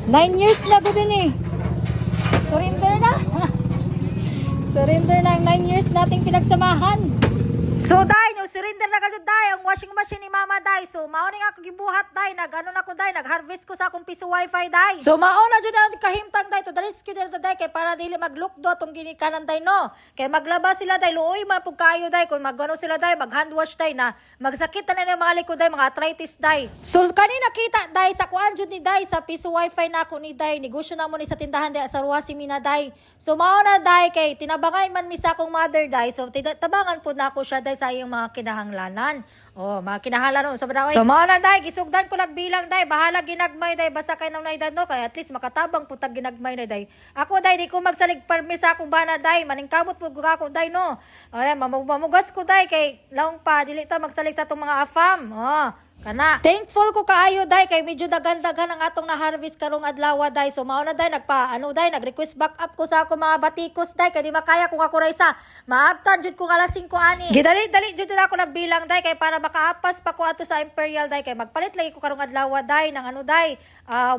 9 years na ko din eh. Surrender na. Surrender na ang 9 years nating pinagsamahan. So day, no surrender na kadto day ang washing machine ni Mama day. So mao ning ako gibuhat day, nag-ano na ko day, nag-harvest ko sa akong piso wifi day. So mao na jud ang kahimtang day to the rescue dito day kay para dili maglukdo tong ginikanan day no. Kay maglaba sila day, luoy man pug kayo day kung magano sila day, mag-hand wash day na magsakit na yung mga likod day, mga arthritis day. So kanina kita day sa kuan jud ni day sa piso wifi na ako ni day, negosyo na mo ni sa tindahan day sa Ruasi Mina day. So mao na day kay tinabangay man mi sa akong mother day. So tabangan po na ako siya day sa iyong mga kinahanglanan. Oh, mga kinahanglanan sa badaway. So mao na day, gisugdan ko lang bilang day, bahala ginagmay day, basta kay nang naidad no, kay at least makatabang putag ginagmay na day. Ako day di ko magsalig permis sa akong bana day, maningkamot pud ako day no. Ay mamugas ko day kay laong pa dili ta magsalig sa atong mga afam. Oh. Kana. Thankful ko kaayo day kay medyo dagan-dagan ang atong na-harvest karong adlaw day. So mao na day nag-request back up ko sa ako mga batikos day kay di makaya kung ako ra isa. Maabtan jud ko alas 5 ani. Gidali-dali jud na ako nagbilang day kay para makaapas pa ko ato sa Imperial day kay magpalit lagi ko karong adlaw day ng ano day.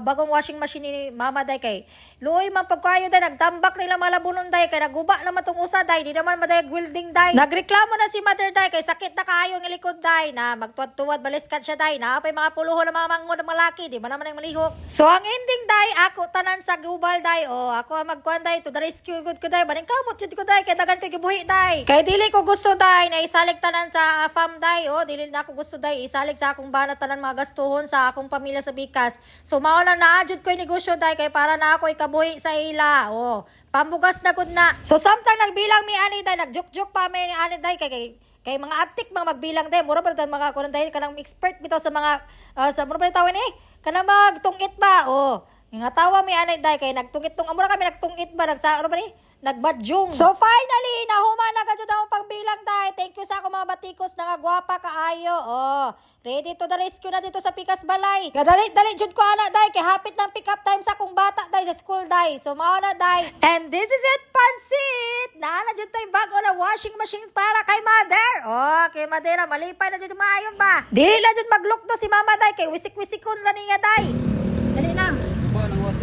Bagong washing machine ni Mama day kay luoy man pagkayo day nagtambak nila malabunon day kay naguba naman tong usa day di naman maday welding day. Nagreklamo na si Mother day kay sakit na kaayo ang likod day na magtuwad-tuwad baliskat siya day na apay mga puluho na mga mangod ng malaki di ba naman ang malihok. So ang ending day ako tanan sa gubal day ako ang magkuan day to the rescue good ko day baning kamot jud ko day kay dagan kay gibuhi day. Kay dili ko gusto day na isalig tanan sa farm day dili na ako gusto day isalig sa akong bana tanan mga gastuhon sa akong pamilya sa Bicas. So mao lang naadjud ko negosyo day kay para na ako ikabuhi sa ila. Pambugas na gud na. So samtang nagbilang mi ani day nagjuk-juk pa mi ani day kay mga aptik mga magbilang day mura ba mga kuno day kanang expert bitaw sa mga sa mura ba tawon kanang magtungit ba nga tawa mi ani day kay nagtungit amura kami nagtungit ba nagsa ano ba ni nagbadyong. So finally nahuman na gud ang pagbilang day. Thank you sa ako mga batikos nga gwapa kaayo. Ready to the rescue na dito sa Pikas Balay. Kadali-dali jud ko ana day kay hapit ng pick up time sa akong bata day sa school day. So mao na day. And this is it pansit. Naana jud tay bago na washing machine para kay Mother. Kay Mother malipay na jud maayon ba. Dili na jud maglukdo si Mama day kay wisik-wisikon ra niya day. Dali na. Ba nang wasi?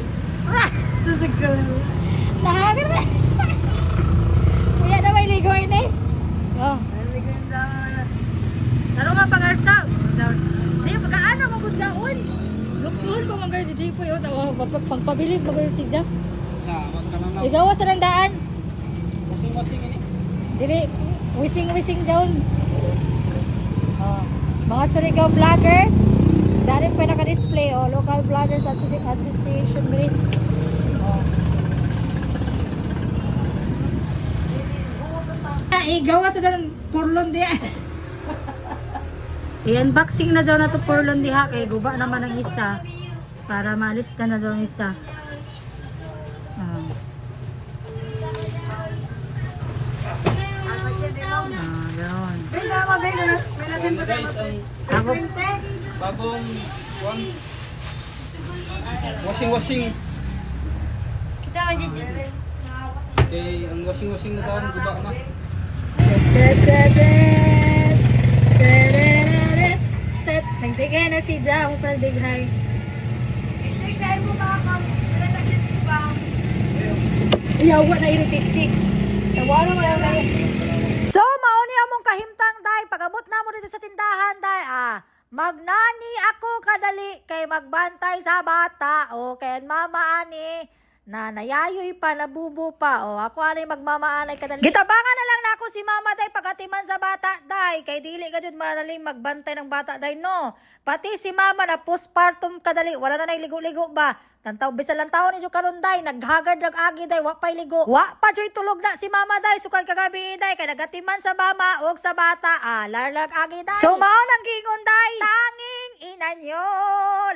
Susigol. Lahabi na. Kuya na may ligoy ni. Laro nga pangarsaw. Di, pagkaano mo kung dyaon? Luktuhon pa mga gaya DJ po yun. Pagpabilib mo gaya si Dja. Igawa sa nandaan. Wasing-wasing ini. Dili, wising-wising dyaon. Mga Surigao vloggers. Dari pa naka-display. Local Vloggers Association. Igawa sa dyan purlon diya. I-unboxing na daw na to purlon diha kay guba naman ang isa para maalis na daw ang isa. Ganoon. Guys, ang bagong washing. Okay, ang washing na taon guba na. Nagdigay na si Ja, ako pala dighay. Iyawa na iritistik. So, mauni among kahimtang day. Pag-abot na mo dito sa tindahan day. Magnani ako kadali kay magbantay sa bata. Kay mama ani na nayayoy pa, nabubo pa. Ako ani magmamaanay kadali. Gitabangan na lang na ako si Mama day pagatiman sa bata day. Kay dili ka dyan manaling magbantay ng bata day no. Pati si Mama na postpartum kadali. Wala na ligo-ligo ba? Tantaw bisan lang taon ni karon day naghagard dag agi day wa pay ligo. Wa pa joy tulog na si Mama day sukad kagabi day kay nagatiman sa mama og sa bata. Larlag agi day. So mao nang gingon day. Tanging ina nyo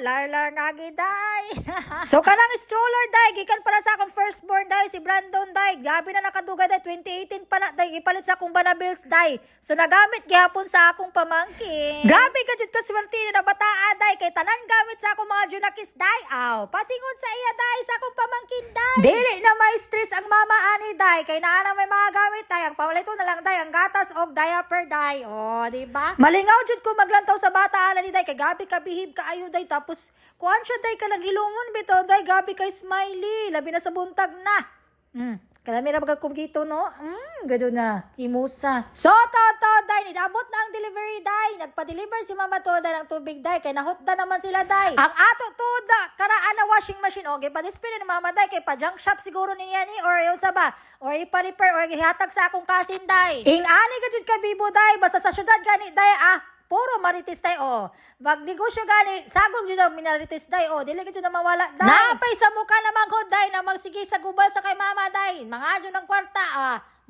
larlag agi day. So kanang stroller day gikan para sa akong firstborn day si Brandon day. Gabi na nakadugay day 2018 pa na day ipalit sa akong Banabills day. So nagamit gihapon sa akong pamangkin. Grabe ka jud ka swerte na bataa day kay tanan gamit sa akong mga junakis day. Pasingon sa iya day sa akong pamangkin day. Dili na may stress ang mama ani day kay naa na may mga gamit day ang pawalito na lang day ang gatas og diaper day. Di ba? Malingaw jud ko maglantaw sa bata ana ni day kay gabi ka bihib kaayo day tapos Kuan siya day ka naghilungon bito day grabe kay Smiley. Labi na sa buntag na. Kalami ra bagag kumkito no. Gado na. Himusa. So to day nidabot na ang delivery day. Nagpa-deliver si Mama Toda ng tubig day kay nahutda naman sila day. Ang ato Toda karaan na washing machine okay pa display ni Mama day kay pa junk shop siguro niya ni or yun sa ba or ipa-repair or gihatag sa akong kasin day. Ingani ka jud ka bibo day basta sa syudad gani day puro marites day magnegosyo gani sagol jud ang minarites day dili ka jud na mawala day. Napay sa mukha naman ko day na magsige sa gubal sa kay Mama day. Mga jud ng kwarta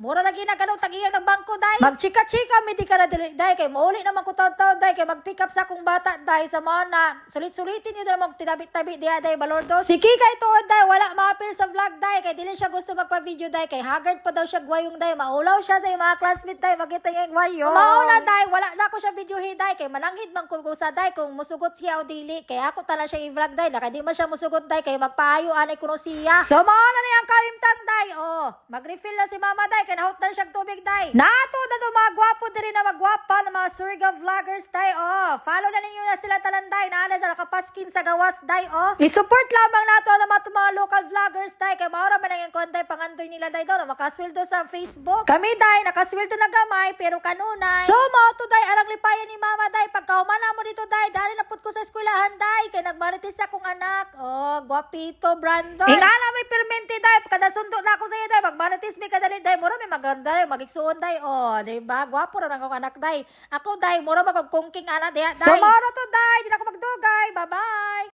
mura lagi na ganong tagiyang ng bangko day. Magchika-chika mi di ka na dili day kay mauli naman ko taw-taw day kay mag-pick up sa akong bata day sa mga na sulit-sulitin niyo na magtinabi-tabi diya day balordos. Si Kikay tuod day wala maapil sa vlog day kay dili siya gusto magpa-video day kay haggard pa daw siya gwayong day maulaw siya sa mga classmate day makita niya yung gwayo. Mauna day wala na ko siya videohi day kay mananghid man ko sa day kung musugot siya o dili kay ako tala siya i-vlog day na kay di man siya musugot day kay magpaayo anay kuno siya. So mauna na yang kawimtang day mag-refill na si Mama day kay nahot na siyang tubig day. Nato na to mga gwapo diri na magwapa ng mga surga vloggers day follow na ninyo na sila talanday na sa nakapaskin sa gawas day i-support lamang nato na mga local vloggers day kay maura man ang konday pangandoy nila day daw makasweldo sa Facebook. Kami day nakasweldo na gamay pero kanunay. So mao to day arang lipayan ni Mama day pagkaumana mo dito day dari na pud ko sa eskwelahan day kay nagmarites akong anak guapito Brandon. Ingala may permente day kada sundo na ako sa iyo day magmarites mi kadali day mura may maganda magigsuon day diba gwapo ra nang akong anak day ako day mura magkungking ana day. So mao to day di na ako magdugay bye bye.